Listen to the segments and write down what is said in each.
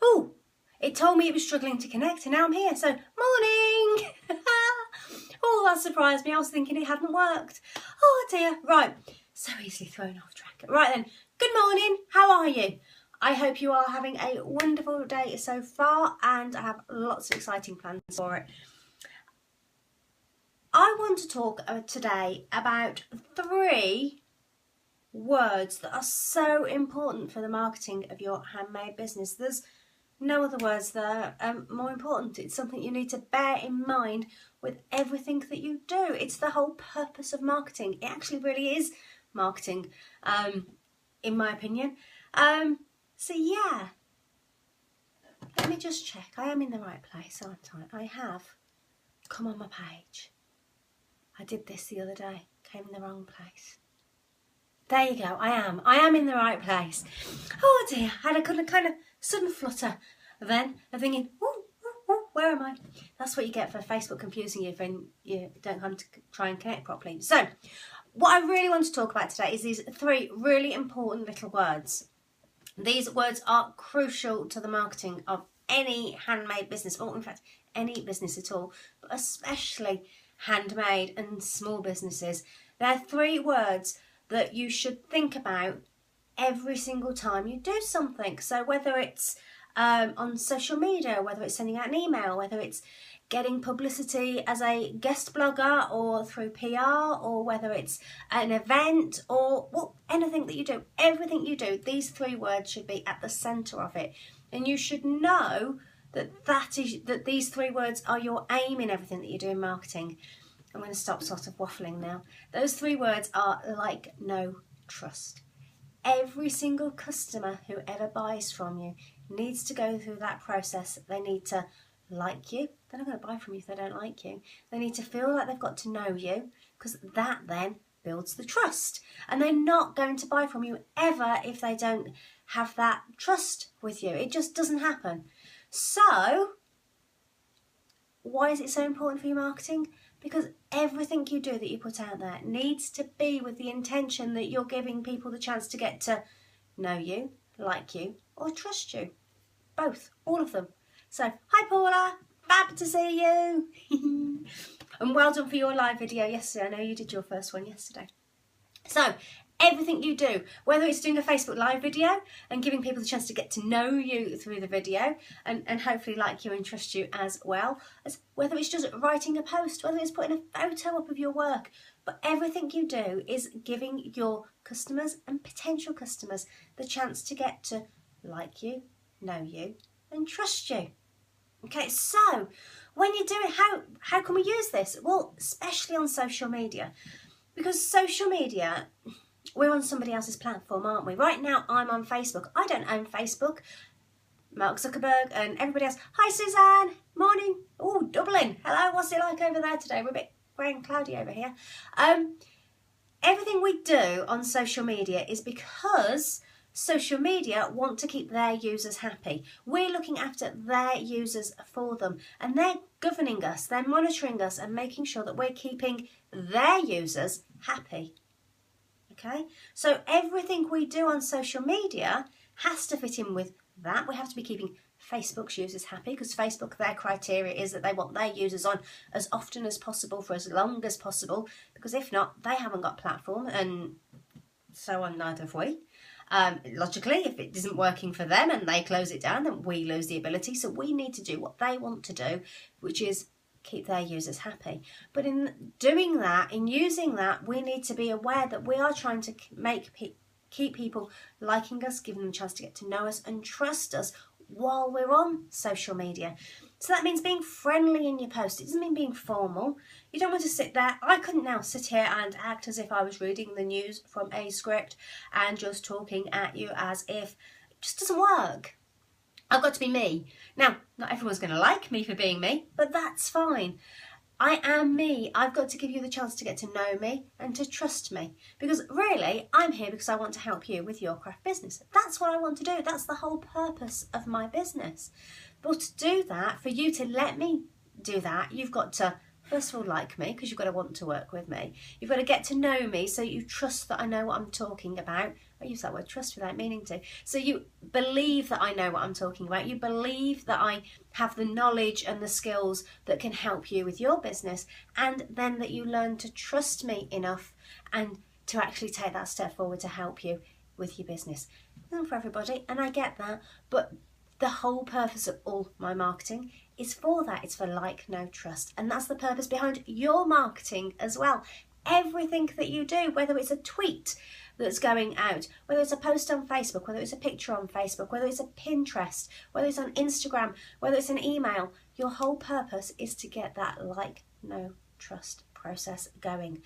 Oh, it told me it was struggling to connect and now I'm here. So, morning. Oh, that surprised me. I was thinking it hadn't worked. Oh dear. Right. So easily thrown off track. Right then. Good morning. How are you? I hope you are having a wonderful day so far, and I have lots of exciting plans for it. I want to talk today about 3 words that are so important for the marketing of your handmade business. There's no other words that are more important. It's something you need to bear in mind with everything that you do. It's the whole purpose of marketing. It actually really is marketing, in my opinion. So yeah, let me just check. I am in the right place, aren't I? I have come on my page. I did this the other day. Came in the wrong place. There you go. I am in the right place. Oh dear, I had a kind of sudden flutter then of thinking, where am I? That's what you get for Facebook confusing you when you don't come to try and connect properly. So what I really want to talk about today is these 3 really important little words. These words are crucial to the marketing of any handmade business, or in fact any business at all, but especially handmade and small businesses. They're 3 words that you should think about every single time you do something. So whether it's on social media, whether it's sending out an email, whether it's getting publicity as a guest blogger or through PR, or whether it's an event or anything that you do, everything you do, these 3 words should be at the centre of it. And you should know that these 3 words are your aim in everything that you do in marketing. I'm going to stop sort of waffling now. Those 3 words are like, know, trust. Every single customer who ever buys from you needs to go through that process. They need to like you. They're not going to buy from you if they don't like you. They need to feel like they've got to know you, because that then builds the trust. And they're not going to buy from you ever if they don't have that trust with you. It just doesn't happen. So why is it so important for your marketing? Because everything you do that you put out there needs to be with the intention that you're giving people the chance to get to know you, like you, or trust you. Both, all of them. So, hi Paula, fab to see you. And well done for your live video yesterday. I know you did your first one yesterday. So, everything you do, whether it's doing a Facebook live video and giving people the chance to get to know you through the video and hopefully like you and trust you as well, as whether it's just writing a post, whether it's putting a photo up of your work, but everything you do is giving your customers and potential customers the chance to get to like you, know you and trust you. Okay, so when you do it, how can we use this? Well, especially on social media, because social media, we're on somebody else's platform, aren't we? Right now, I'm on Facebook. I don't own Facebook. Mark Zuckerberg and everybody else. Hi, Suzanne. Morning. Oh, Dublin. Hello. What's it like over there today? We're a bit grey and cloudy over here. Everything we do on social media is because social media want to keep their users happy. We're looking after their users for them, and they're governing us. They're monitoring us and making sure that we're keeping their users happy. Okay, so everything we do on social media has to fit in with that. We have to be keeping Facebook's users happy, because Facebook, their criteria is that they want their users on as often as possible for as long as possible, because if not, they haven't got a platform, and so on, neither have we. Logically, if it isn't working for them and they close it down, then we lose the ability. So we need to do what they want to do, which is keep their users happy. But in doing that, in using that, we need to be aware that we are trying to keep people liking us, giving them a chance to get to know us and trust us while we're on social media. So that means being friendly in your post. It doesn't mean being formal. You don't want to sit there. I couldn't now sit here and act as if I was reading the news from a script and just talking at you as if. It just doesn't work. I've got to be me. Now, not everyone's going to like me for being me, but that's fine. I am me. I've got to give you the chance to get to know me and to trust me. Because really, I'm here because I want to help you with your craft business. That's what I want to do. That's the whole purpose of my business. But to do that, for you to let me do that, you've got to, first of all, like me, because you've got to want to work with me. You've got to get to know me so you trust that I know what I'm talking about I use that word trust without meaning to. So you believe that I know what I'm talking about. You believe that I have the knowledge and the skills that can help you with your business, and then that you learn to trust me enough and to actually take that step forward to help you with your business. Not for everybody, and I get that, but the whole purpose of all my marketing is for that. It's for like, know, trust. And that's the purpose behind your marketing as well. Everything that you do, whether it's a tweet that's going out, whether it's a post on Facebook, whether it's a picture on Facebook, whether it's a Pinterest, whether it's on Instagram, whether it's an email, your whole purpose is to get that like, know, trust process going.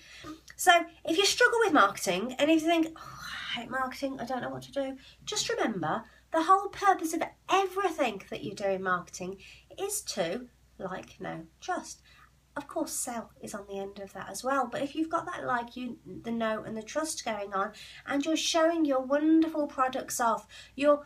So if you struggle with marketing and if you think, oh, I hate marketing, I don't know what to do, just remember the whole purpose of everything that you do in marketing is to like, know, trust. Of course, sell is on the end of that as well. But if you've got that like, the know and the trust going on, and you're showing your wonderful products off, your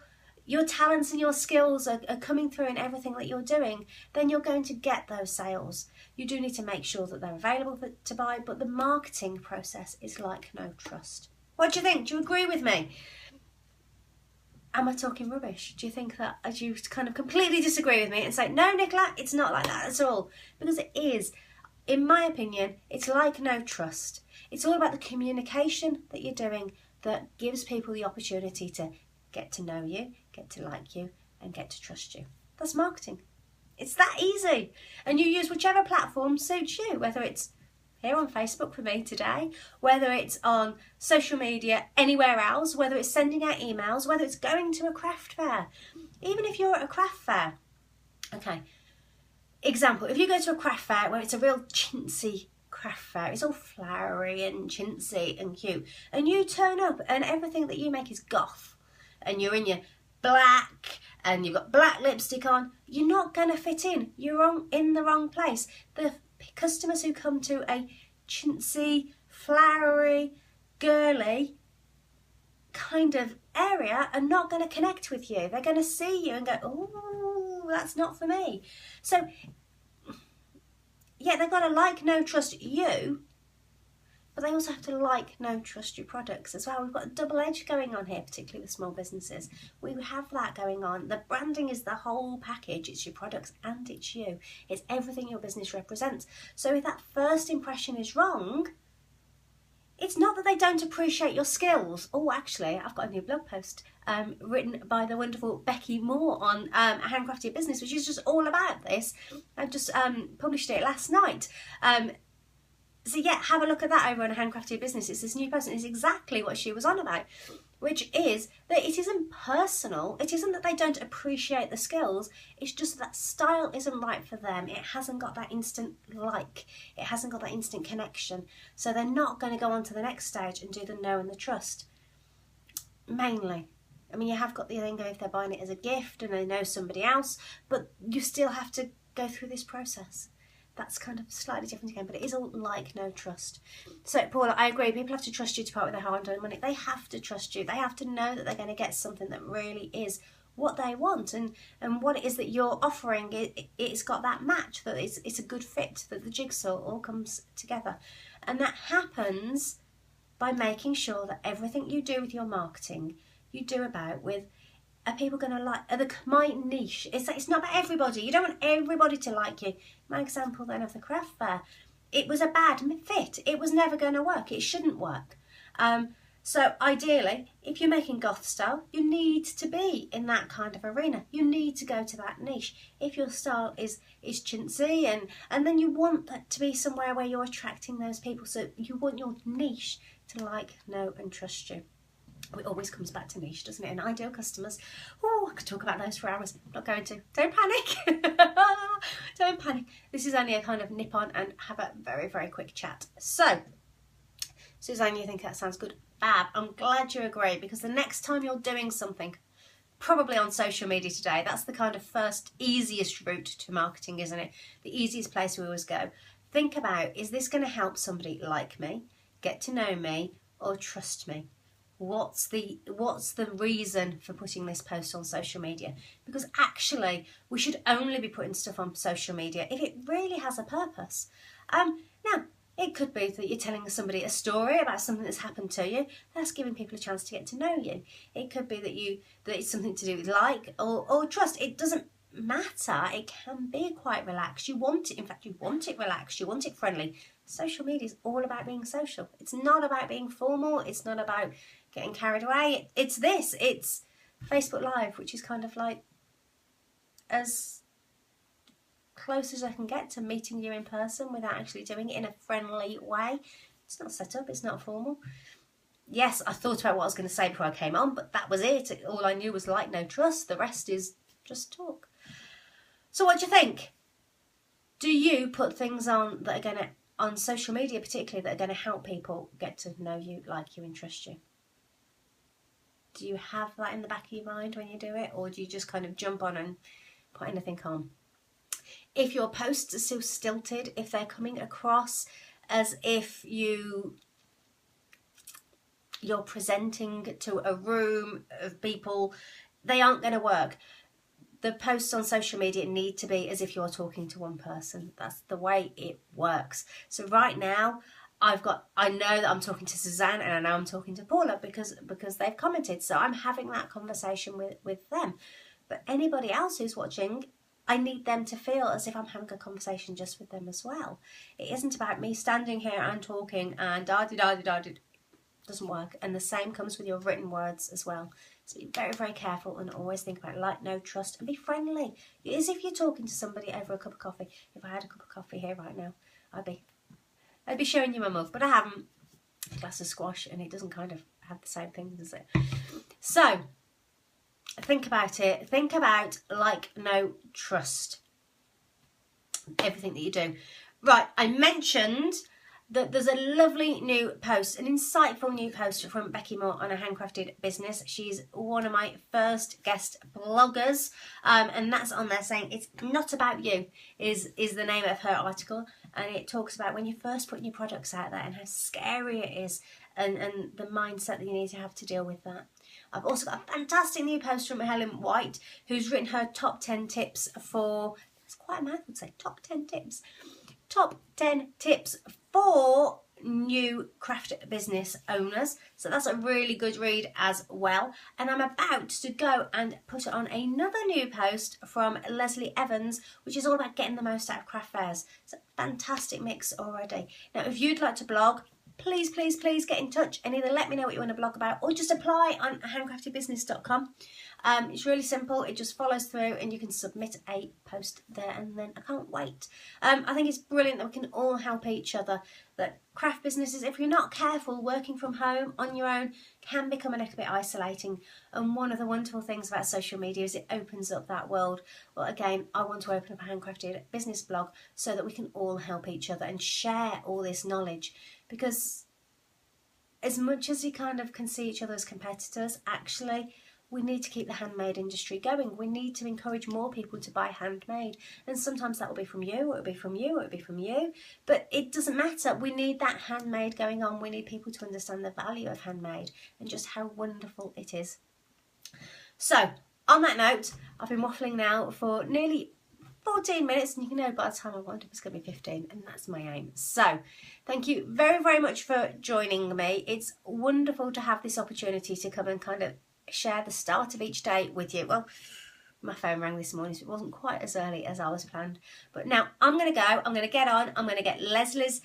talents and your skills are coming through in everything that you're doing, then you're going to get those sales. You do need to make sure that they're available to buy, but the marketing process is like, know, trust. What do you think? Do you agree with me? Am I talking rubbish? Do you think that you kind of completely disagree with me and say, no, Nicola, it's not like that at all? Because it is. In my opinion, it's like, know, trust. It's all about the communication that you're doing that gives people the opportunity to get to know you, get to like you, and get to trust you. That's marketing. It's that easy. And you use whichever platform suits you, whether it's here on Facebook for me today, whether it's on social media anywhere else, whether it's sending out emails, whether it's going to a craft fair. Even if you're at a craft fair. Okay, example, if you go to a craft fair where it's a real chintzy craft fair, it's all flowery and chintzy and cute, and you turn up and everything that you make is goth, and you're in your black and you've got black lipstick on, you're not going to fit in. You're in the wrong place. The customers who come to a chintzy, flowery, girly kind of area are not going to connect with you. They're going to see you and go, oh, that's not for me. So, yeah, they've got to like, know, trust you, but they also have to like, know, trust your products as well. We've got a double edge going on here, particularly with small businesses. We have that going on. The branding is the whole package. It's your products and it's you. It's everything your business represents. So if that first impression is wrong, it's not that they don't appreciate your skills. Oh, actually, I've got a new blog post written by the wonderful Becky Moore on Handcrafted Business, which is just all about this. I just published it last night. So yeah, have a look at that over on Handcrafted Business. It's this new post, and it's exactly what she was on about, which is that it isn't personal. It isn't that they don't appreciate the skills. It's just that style isn't right for them. It hasn't got that instant like. It hasn't got that instant connection. So they're not going to go on to the next stage and do the know and the trust. Mainly. I mean, you have got the thing if they're buying it as a gift and they know somebody else, but you still have to go through this process. That's kind of slightly different again, but it is all like, know, trust. So, Paula, I agree. People have to trust you to part with their hard-earned money. They have to trust you. They have to know that they're going to get something that really is what they want, and what it is that you're offering. It's got that match, that it's a good fit, that the jigsaw all comes together. And that happens by making sure that everything you do with your marketing, you do about with, are people going to like, my niche? It's not about everybody. You don't want everybody to like you. My example then of the craft fair, it was a bad fit. It was never going to work. It shouldn't work. So ideally, if you're making goth style, you need to be in that kind of arena. You need to go to that niche. If your style is chintzy, and then you want that to be somewhere where you're attracting those people. So you want your niche to like, know and trust you. It always comes back to niche, doesn't it? And ideal customers. Oh, I could talk about those for hours. I'm not going to. Don't panic. Don't panic. This is only a kind of nip on and have a very, very quick chat. So, Suzanne, you think that sounds good? Fab. I'm glad you agree, because the next time you're doing something, probably on social media today, that's the kind of first easiest route to marketing, isn't it? The easiest place we always go. Think about, is this going to help somebody like me, get to know me, or trust me? What's the reason for putting this post on social media? Because actually, we should only be putting stuff on social media if it really has a purpose. Now, It could be that you're telling somebody a story about something that's happened to you. That's giving people a chance to get to know you. It could be that it's something to do with like or trust. It doesn't matter. It can be quite relaxed. You want it, in fact, you want it relaxed. You want it friendly. Social media is all about being social. It's not about being formal. It's not about getting carried away. It's Facebook Live, which is kind of like as close as I can get to meeting you in person without actually doing it in a friendly way. It's not set up, it's not formal. Yes, I thought about what I was going to say before I came on, but that was it. All I knew was like, no trust. The rest is just talk. So what do you think? Do you put things on that are going to, on social media particularly, that are going to help people get to know you, like you, and trust you? Do you have that in the back of your mind when you do it, or do you just kind of jump on and put anything on? If your posts are so stilted, if they're coming across as if you're presenting to a room of people, they aren't going to work. The posts on social media need to be as if you're talking to one person. That's the way it works. So right now, I know that I'm talking to Suzanne and I know I'm talking to Paula because they've commented. So I'm having that conversation with them. But anybody else who's watching, I need them to feel as if I'm having a conversation just with them as well. It isn't about me standing here and talking and da-di-da-di-da-di. Doesn't work. And the same comes with your written words as well. So be very, very careful and always think about like, no, trust, and be friendly. As if you're talking to somebody over a cup of coffee. If I had a cup of coffee here right now, I'd be showing you my mug, but I haven't. A glass of squash, and it doesn't kind of have the same thing, does it? So think about it. Think about like, no, trust. Everything that you do. Right, I mentioned that there's a lovely new post, an insightful new post from Becky Moore on a Handcrafted Business. She's one of my first guest bloggers, and that's on there saying it's not about you is the name of her article, and it talks about when you're first putting your products out there and how scary it is and the mindset that you need to have to deal with that. I've also got a fantastic new post from Helen White, who's written her top 10 tips for, that's quite a mouthful to say, top 10 tips. Top 10 tips for new craft business owners. So that's a really good read as well. And I'm about to go and put on another new post from Leslie Evans, which is all about getting the most out of craft fairs. It's a fantastic mix already. Now, if you'd like to blog, please, please, please get in touch and either let me know what you want to blog about or just apply on handcraftedbusiness.com. It's really simple. It just follows through and you can submit a post there, and then I can't wait. I think it's brilliant that we can all help each other, that craft businesses, if you're not careful, working from home on your own can become a little bit isolating. And one of the wonderful things about social media is it opens up that world. Well, again, I want to open up a Handcrafted Business blog so that we can all help each other and share all this knowledge, because as much as you kind of can see each other as competitors, actually we need to keep the handmade industry going. We need to encourage more people to buy handmade. And sometimes that will be from you, or it'll be from you, or it'll be from you. But it doesn't matter. We need that handmade going on. We need people to understand the value of handmade and just how wonderful it is. So, on that note, I've been waffling now for nearly 14 minutes, and you know by the time I wind up it's going to be 15, and that's my aim. So thank you very, very much for joining me. It's wonderful to have this opportunity to come and kind of share the start of each day with you. Well, my phone rang this morning, so it wasn't quite as early as I was planned. But now I'm going to go, I'm going to get on, I'm going to get Leslie's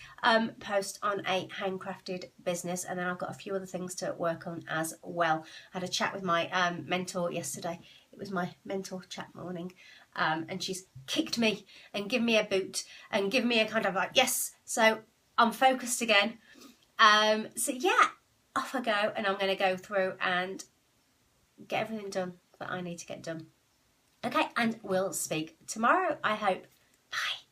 post on a Handcrafted Business, and then I've got a few other things to work on as well. I had a chat with my mentor yesterday. It was my mentor chat morning. And she's kicked me and given me a boot and given me a kind of like, yes, so I'm focused again. So yeah, off I go, and I'm going to go through and get everything done that I need to get done. Okay, and we'll speak tomorrow, I hope. Bye.